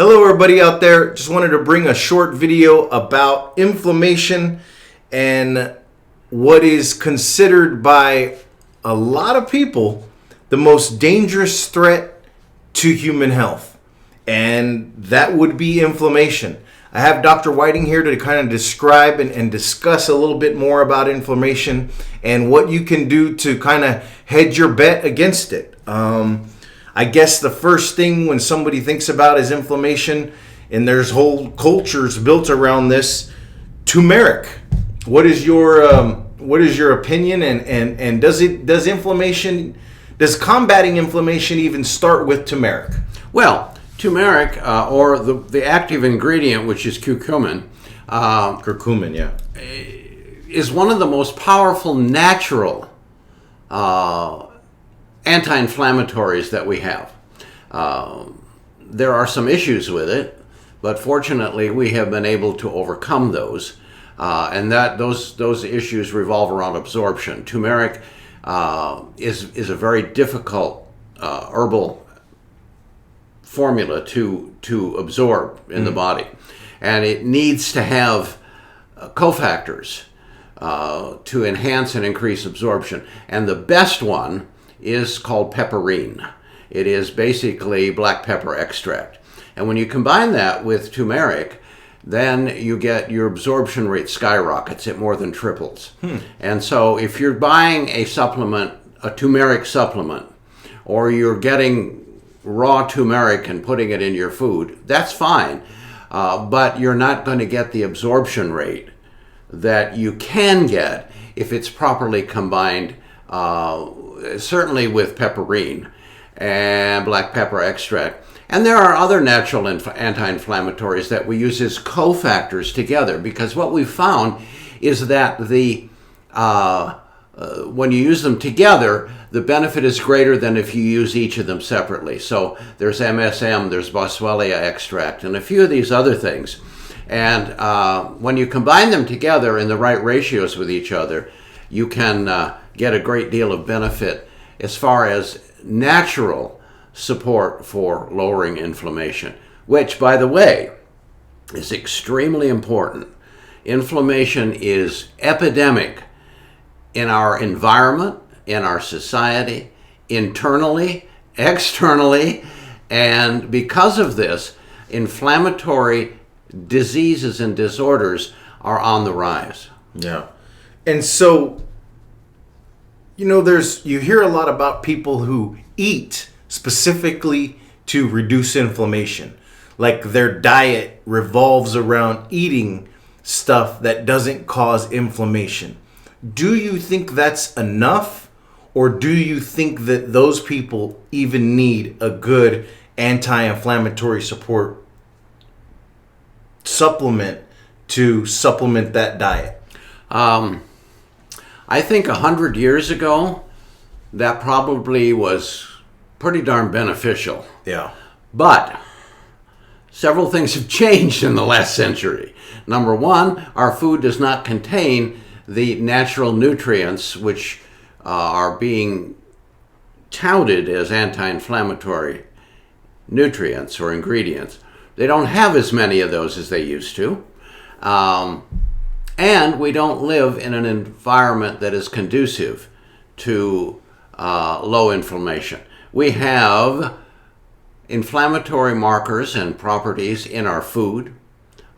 Hello everybody out there. Just wanted to bring a short video about inflammation and what is considered by a lot of people the most dangerous threat to human health. And that would be inflammation. I have Dr. Whiting here to kind of describe and discuss a little bit more about inflammation and what you can do to kind of hedge your bet against it. I guess the first thing when somebody thinks about is inflammation, and there's whole cultures built around this, turmeric. What is your opinion, and does combating inflammation even start with turmeric? Well, turmeric, or the active ingredient, which is curcumin, is one of the most powerful natural anti-inflammatories that we have. There are some issues with it, but fortunately we have been able to overcome those, and those issues revolve around absorption. Turmeric is a very difficult herbal formula to absorb in the body, and it needs to have cofactors to enhance and increase absorption, and the best one is called pepperine. It is basically black pepper extract, and when you combine that with turmeric, then you get your absorption rate skyrockets. It more than triples. And so if you're buying a supplement, a turmeric supplement, or you're getting raw turmeric and putting it in your food, that's fine, but you're not going to get the absorption rate that you can get if it's properly combined, certainly with pepperine and black pepper extract. And there are other natural anti-inflammatories that we use as cofactors together, because what we've found is that when you use them together, the benefit is greater than if you use each of them separately. So there's MSM, there's Boswellia extract, and a few of these other things. And when you combine them together in the right ratios with each other, you can get a great deal of benefit as far as natural support for lowering inflammation, which, by the way, is extremely important. Inflammation is epidemic in our environment, in our society, internally, externally, and because of this, inflammatory diseases and disorders are on the rise. Yeah. And so, you hear a lot about people who eat specifically to reduce inflammation. Like their diet revolves around eating stuff that doesn't cause inflammation. Do you think that's enough, or do you think that those people even need a good anti-inflammatory support supplement to supplement that diet? I think 100 years ago, that probably was pretty darn beneficial. Yeah. But several things have changed in the last century. Number one, our food does not contain the natural nutrients which are being touted as anti-inflammatory nutrients or ingredients. They don't have as many of those as they used to. And we don't live in an environment that is conducive to low inflammation. We have inflammatory markers and properties in our food,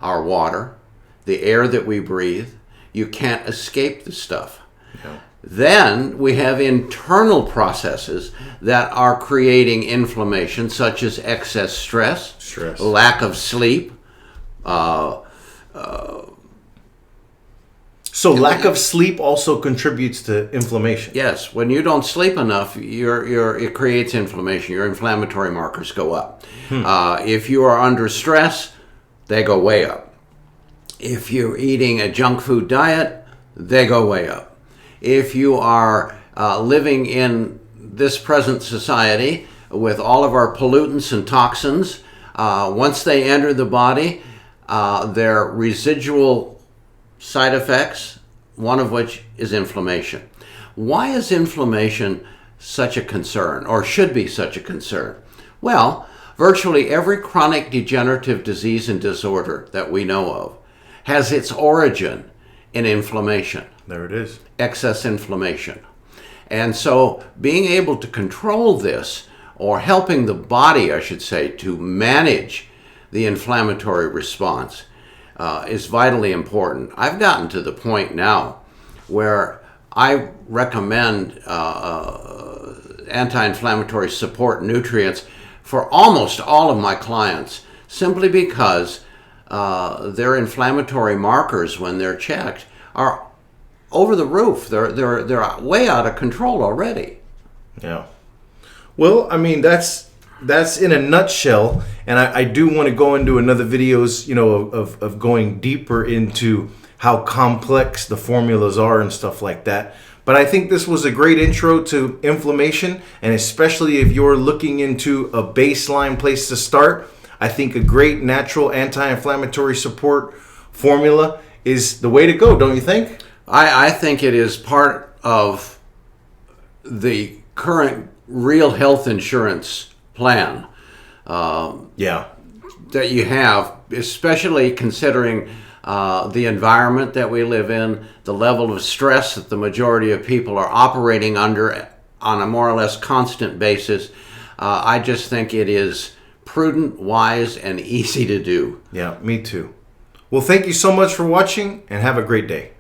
our water, the air that we breathe. You can't escape the stuff. Yeah. Then we have internal processes that are creating inflammation, such as excess stress. Lack of sleep. So lack of sleep also contributes to inflammation. Yes, when you don't sleep enough, it creates inflammation. Your inflammatory markers go up. If you are under stress, they go way up. If you're eating a junk food diet, they go way up. If you are living in this present society with all of our pollutants and toxins, once they enter the body, their residual side effects, one of which is inflammation. Why is inflammation such a concern, or should be such a concern? Well, Virtually every chronic degenerative disease and disorder that we know of has its origin in inflammation. There it is. Excess inflammation. And so being able to control this, or helping the body, I should say, to manage the inflammatory response is vitally important. I've gotten to the point now where I recommend anti-inflammatory support nutrients for almost all of my clients, simply because their inflammatory markers, when they're checked, are over the roof. They're way out of control already. Yeah. Well, I mean, that's in a nutshell, and I do want to go into another videos, of going deeper into how complex the formulas are and stuff like that. But I think this was a great intro to inflammation, and especially if you're looking into a baseline place to start, I think a great natural anti-inflammatory support formula is the way to go, don't you think? I think it is part of the current real health insurance plan that you have, especially considering the environment that we live in, the level of stress that the majority of people are operating under on a more or less constant basis. I just think it is prudent, wise, and easy to do. Yeah, me too. Well, thank you so much for watching, and have a great day.